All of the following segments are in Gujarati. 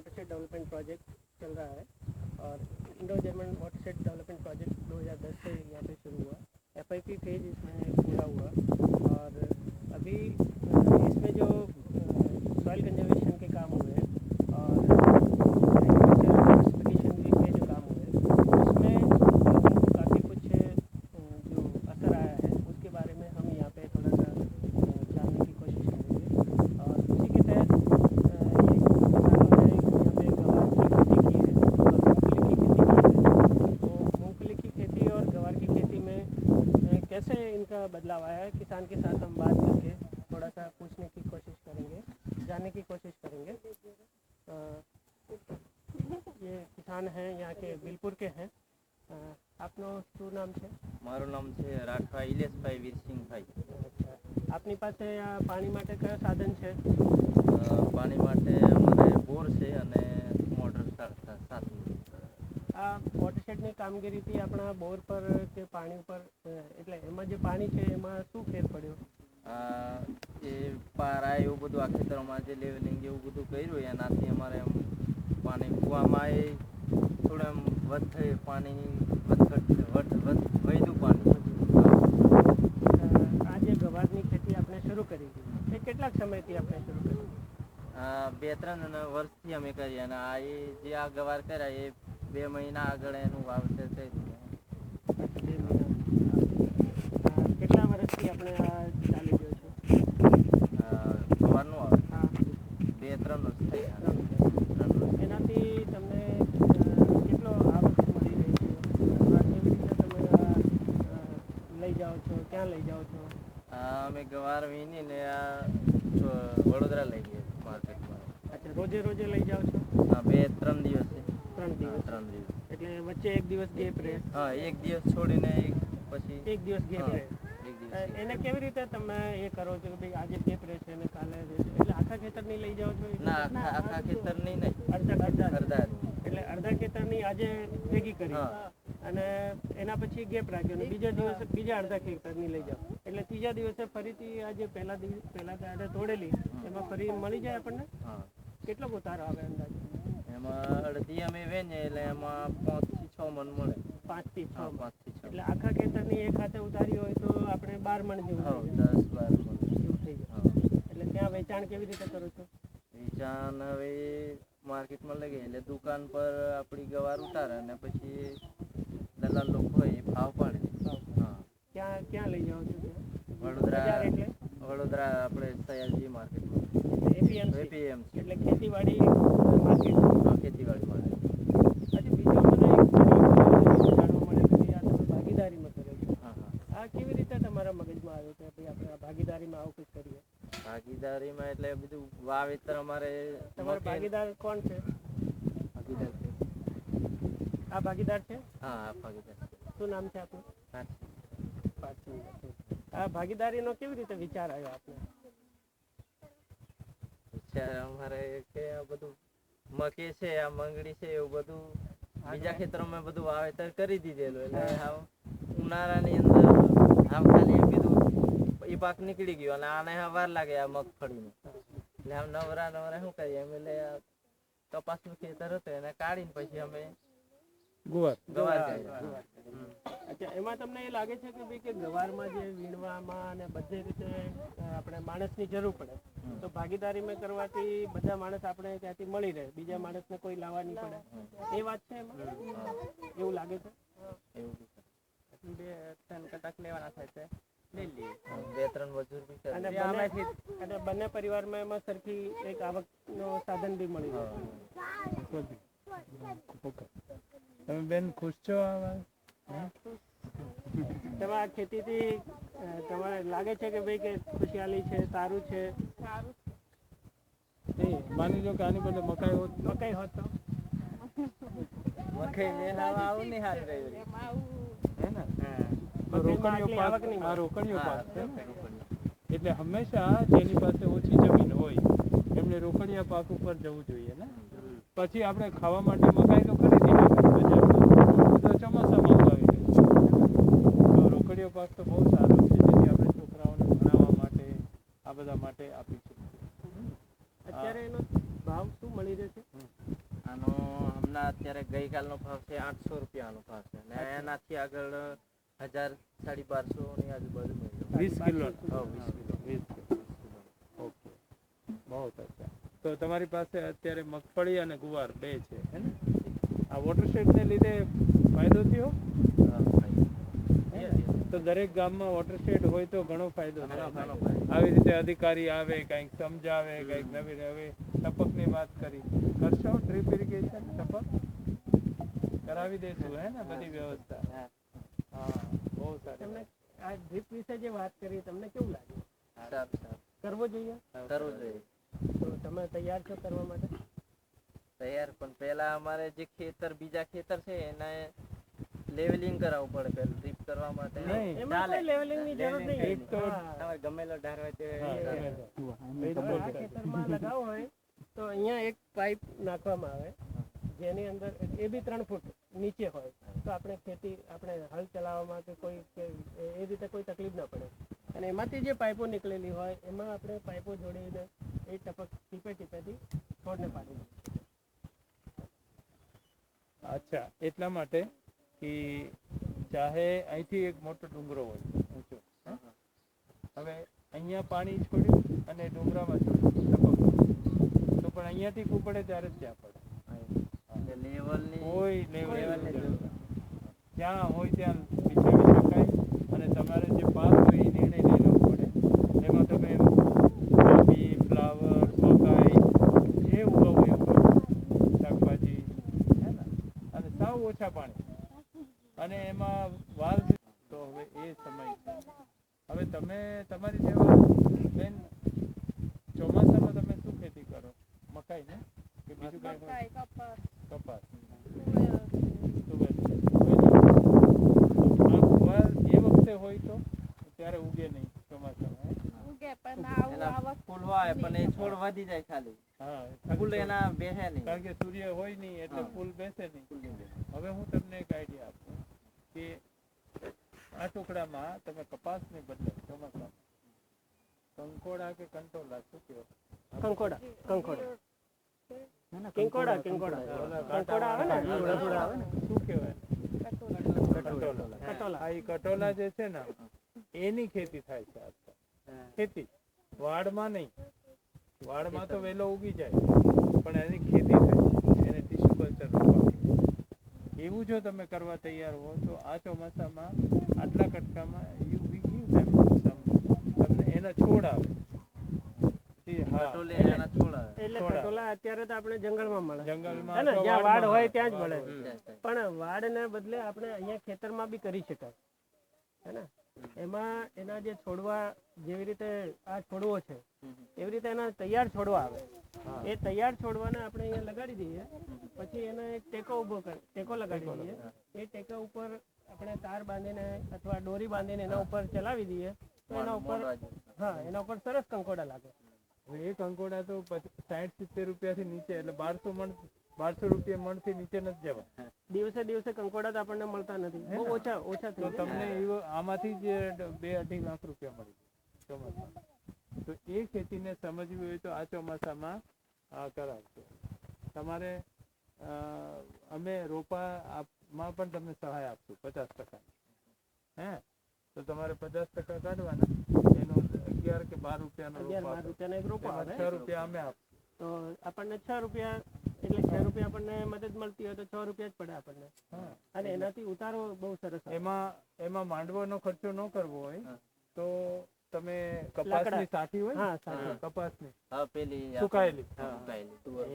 वाटरशेड डेवलपमेंट प्रोजेक्ट चल रहा है और Indo German watershed development project 2010 से यहाँ पे शुरू हुआ। FIP फेज इसमें पूरा हुआ और अभी इसमें जो सॉइल कंजर्वेशन के काम हुए और डाइवर्सिफिकेशन के जो काम हुए उसमें काफ़ी कुछ जो असर आया है उसके बारे में हम यहाँ पे थोड़ा सा जानने की कोशिश करेंगे। और उसी के तहत एक किसानों ने यहाँ पे गवार की खेती की है और मूंगफली की खेती की है। तो मूंगफली की खेती और गवार की खेती में कैसे इनका बदलाव आया है, किसान के साथ हम बात करके थोड़ा सा पूछने की कोशिश करेंगे, जानने की कोशिश करेंगे। ये किसान हैं, यहाँ के बिलपुर के हैं। આપનું શું નામ છે? મારું નામ છે રાઠવા ઇલેશભાઈ વીરસિંહભાઈ. અચ્છા, આપની પાસે આ પાણી માટે કયો સાધન છે? પાણી માટે અમારે બોર છે અને મોટર સાથે. આ વોટરશેડની કામગીરીથી આપણા બોર પર કે પાણી ઉપર એટલે એમાં જે પાણી છે એમાં શું ફેર પડ્યો? એ પારા એવું બધું આ ખેતરોમાં જે લેવલિંગ એવું બધું કર્યું એનાથી અમારે એમ પાણી કૂવામાં એ થોડું એમ પાણી વધ્યું પાણી. આ જે ગવારની ખેતી આપણે શરૂ કરી એ કેટલાક સમયથી આપણે શરૂ કરી? 2-3 વર્ષથી અમે કરીએ અને આ એ જે આ ગવાર કર્યા એ 2 મહિના આગળ એનું વાવેતર કર્યું. કેટલા વર્ષથી આપણે આ ચાલી રહ્યો છે ગવારનું આવે? 2-3 વર્ષ થઈ ગયા. એનાથી તમને કેટલો આવક મળી રહી છે? કેવી રીતે તમે લઈ જાઓ છો, ક્યાં લઈ જાઓ છો? અમે ગવાર વીણીને આ વડોદરા લઈ ગયા માર્કેટમાં. અચ્છા, રોજે રોજે લઈ જાઓ છો? 2-3 દિવસે. 3 દિવસ. એટલે વચ્ચે એક દિવસ ગેપ રહે? હા, એક દિવસ છોડીને પછી એક દિવસ ગેપ રહે. એને કેવી રીતે તમે એ કરો છો કે ભાઈ આજે ગેપ રહેશે અને કાલે રહેશે? એટલે આખા ખેતરની લઈ જાઓ છો? ના, આખા ખેતરની નહીં, અડધા. એટલે અડધા ખેતરની આજે ભેગી કરી અને એના પછી ગેપ રાખ્યો અને બીજા દિવસે બીજા અડધા ખેતરની લઈ જાઓ. એટલે ત્રીજા દિવસે ફરીથી આજે પહેલા દાડે તોડેલી એમાં ફરી મળી જાય આપણને? કેટલો ઉતારો આવે અંદાજે? એમાં અડધી અમે વેચીએ એટલે એમાં 5 થી 6 મણ મળે. 5 થી 6 મણ. એટલે આખા ખેતરની એક હાથે ઉતારી હોય તો આપણે 12 મણ જેવું 10-12 મણ એવું થઈ જાય. એટલે ત્યાં વેચાણ કેવી રીતે કરો છો? વેચાણ હવે માર્કેટમાં લઈ ગઈ એટલે દુકાન પર આપણી ગવાર ઉતારે અને પછી દલાલ લોકો હોય એ ભાવ પાડે. ક્યાં લઈ જાઓ છો? વડોદરા આપણે સયાજી માર્કેટમાં. APMC એટલે ખેતીવાડી માર્કેટ. ખેતીવાડી માર્કેટ. આજે બીજો મને એક જાણવા મળે કે આ તમે ભાગીદારીમાં કરો છો. આ કેવી રીતે તમારા મગજમાં આવ્યો કે ભાઈ આપણે આ ભાગીદારીમાં આવું કંઈક કરીએ? ભાગીદારીમાં એટલે બધું વાવેતર અમારે. તમારો ભાગીદાર કોણ છે? આ ભાગીદાર છે? હા, ભાગીદાર. શું નામ છે આપનું? આ ભાગીદારીનો કેવી રીતે વિચાર આવ્યો આપને? વિચાર અમારે કે આ બધું મકે છે, આ મંગળી છે, એવું બધું બીજા ખેતરોમાં બધું વાવેતર કરી દીધેલું એટલે હાવ ઉનાળાની અંદર આમ ખાલી એમ કીધું એ પાક નીકળી ગયો અને આને વાર લાગે આ મગફળીનું એટલે આમ નવરા શું કરીએ અમે એટલે કપાસનું ખેતર હતું એને કાઢીને પછી અમે ગવાર કર્યા. અચ્છા, એમાં તમને એ લાગે છે કે ભાઈ કે ગવારમાં જે વીણવામાં અને બધી રીતે આપણે માણસની જરૂર પડે તો ભાગીદારીમાં કરવાથી બધા માણસ આપણે ત્યાંથી મળી રહે, બીજા માણસને કોઈ લાવવા નહીં પડે, એ વાત છે એમાં? એવું લાગે છે? એવું 2-3 કટાક લેવાના થાય છે, લઈ લઈએ. 2-3 મજૂર બી અને બંને પરિવારમાં એમાં સરખી એક આવકનો સાધન બી મળી જાય. તમે બેન ખુશ છો? તમે આ ખેતીથી તમારે લાગે છે કે ભાઈ કે ખુશહાલી છે, સારું છે? માની લો કે આની બદલે મકાઈ હોત તો મકાઈ લેવા આવું નહીં હાલ રહ્યું હે ને? રોકડીયો પાક છે ને, એટલે હંમેશા જેની પાસે ઓછી જમીન હોય એમને રોકડિયા પાક ઉપર જવું જોઈએ ને. પછી આપણે ખાવા માટે મકાઈ તો ખરીદી બજારમાં, ચોમાસામાં ઉગાવી તો રોકડિયો પાક તો બહુ સારો છે, જેથી આપણે છોકરાઓને ભણાવવા માટે આ બધા માટે આપી શકીએ. અત્યારે એનો ભાવ શું મળી રહે છે? આનો હમણાં અત્યારે ગઈકાલનો ભાવ છે 800 રૂપિયાનો ભાવ છે અને એનાથી આગળ 1000 1250 ની આજુબાજુ મળ્યો 20 કિલો હા 20 કિલો ઓકે બહુ અચ્છા તો તમારી પાસે અત્યારે મગફળી અને ગુવાર બે છે હે ને આ વોટરશેડને લીધે ફાયદો થયો તો દરેક ગામમાં વોટરશેડ હોય તો ઘણો ફાયદો થાય આવી રીતે અધિકારી આવે કંઈક સમજાવે કંઈક નવી હવે ટપકની વાત કરી કરશો ડ્રીપ ઇરિગેશન ટપક કરાવી દેશું હે ને બધી વ્યવસ્થા હા બહુ સારી તમને આ ડ્રીપ વિશે જે વાત કરી તમને કેવું લાગ્યું? સારું કરવો જોઈએ? કરવું જોઈએ તો તમે તૈયાર છો કરવા માટે? તૈયાર પણ પહેલા અમારે જે બીજા ખેતર છે એને લેવલિંગ કરાવવું પડે પહેલું ડ્રીપ કરવા માટે નહીં. એમાં કોઈ લેવલિંગની જરૂર નહીં. એક તો હા. ગમેલો ઢાર હોય તે હા, હવે આ ખેતરમાં લગાવવો હોય તો અહીંયા એક પાઇપ નાખવામાં આવે જેની અંદર એ બી 3 ફૂટ નીચે હોય તો આપણે ખેતી આપણે હળ ચલાવવામાં કે કોઈ કે એ રીતે કોઈ તકલીફ ના પડે અને એમાંથી જે પાઇપો નીકળેલી હોય એમાં આપણે પાઇપો જોડીને એ ટપક ટીપેથી છોડને પાડી દઈએ. અચ્છા એટલા માટે કે ચાહે અહીંથી એક મોટો ડુંગરો હોય ઊંચો હે? હવે અહીંયા પાણી છોડ્યું અને ડુંગરામાં છોડ્યું ટપક તો પણ અહીંયાથી કૂ પડે ત્યારે જ ત્યાં પડે લેવલની કોઈ લેવલની જરૂર જ્યાં હોય ત્યાં વિચારી શકાય અને તમારે જે પાક હોય એ નિર્ણય લઈ લેવો પડે એમાં તમે કોબી ફ્લાવર મકાઈ જે ઉગાવો એ ઉગાવો શાકભાજી હે ને અને સાવ ઓછા પાણી અને એમાં વાલ તો હવે એ સમય છે હવે તમે તમારી જેવા બેન ચોમાસામાં તમે શું ખેતી કરો મકાઈ ને કે બીજું કઈ કપાસ તુવેર આ ગુવાર એ વખતે હોય તો ત્યારે ઉગે નહીં ચોમાસામાં એના ફૂલ હોય પણ એ છોડ વધી જાય ખાલી હા ફૂલ એના બેસે નહીં કારણ કે સૂર્ય હોય નહીં એટલે ફૂલ બેસે નહીં હવે હું તમને એક આઈડિયા આપું કે આ ટુકડામાં તમે કપાસને બદલે ચોમાસામાં કંકોડા કે કંટોલા શું કહો કંકોડા આવે ને શું કહેવાય કટોલા આ ઈ કટોલા જે છે ને એની ખેતી થાય છે આજકાલ ખેતી વાડમાં નહીં વાડમાં તો વહેલો ઉગી જાય પણ એની ખેતી થાય છે એને ટીસ્યુ કલ્ચર એવું જો તમે કરવા તૈયાર હો તો આ ચોમાસામાં આટલા કટકામાં યુ બી ગીવ તમને એના છોડ આવે એટલે કટોલા અત્યારે તો આપણે જંગલમાં મળે જંગલમાં હે ને અથવા જ્યાં વાડ વાડમાં હોય ત્યાં જ મળે પણ વાડને બદલે આપણે અહીંયા ખેતરમાં બી કરી શકાય હે ને એમાં એના જે છોડવા જેવી રીતે આ છોડવો છે એવી રીતે એના તૈયાર છોડવા આવે એ તૈયાર છોડવાને આપણે અહીંયા લગાડી દઈએ પછી એને એક ટેકો લગાડી દઈએ એ ટેકા ઉપર આપણે તાર બાંધીને અથવા દોરી બાંધીને એના ઉપર ચલાવી દઈએ તો એના ઉપર એના ઉપર સરસ કંકોડા લાગે. એક અંકોડા તો 60-70 રૂપિયાથી નીચે એટલે 1200 રૂપિયા મણથી નીચે નથી જવા દિવસે કંકોડા તો આપણને મળતા નથી બહુ ઓછા તો તમને આમાંથી જ 2-2.5 લાખ રૂપિયા મળી ચોમાસામાં તો એ ખેતીને સમજવી હોય તો આ ચોમાસામાં કરાવશો તમારે અમે રોપામાં પણ તમને સહાય આપશું 50% હે તો તમારે 50% કાઢવાના એનો 11 કે 12 રૂપિયાનો રોપો આવે 6 રૂપિયા અમે આપશું તો આપણને 6 રૂપિયા એટલે 6 રૂપિયા આપણને મદદ મળતી હોય તો 6 રૂપિયા જ પડે આપણને અને એનાથી ઉતારો બહુ સરસ એમાં માંડવાનો ખર્ચો ન કરવો હોય તો તમે કપાસની સાઠી હોય કપાસની સુકાયેલી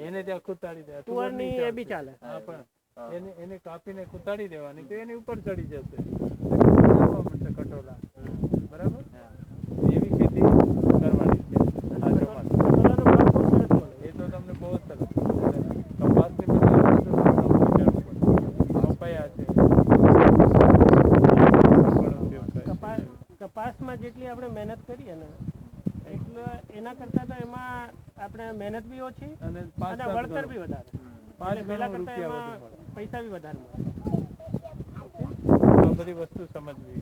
એને ત્યાં કુતાડી દે તુવરની એ બી ચાલે પણ એને કાપીને કુતાડી દેવાની તો એની ઉપર ચડી જશે કટોલા બરાબર એવી ખેતી કરવાની છે આ ચોમાસામાં એ તો તમને બહુ જ સરસ કપાસની પપૈયા છે કપાસમાં જેટલી આપણે મહેનત કરીએ ને એટલે એના કરતા તો એમાં આપણે મહેનત બી ઓછી અને વળતર બી વધારે પહેલા કરતા એમાં પૈસા બી વધારે મળે આ બધી વસ્તુ સમજવી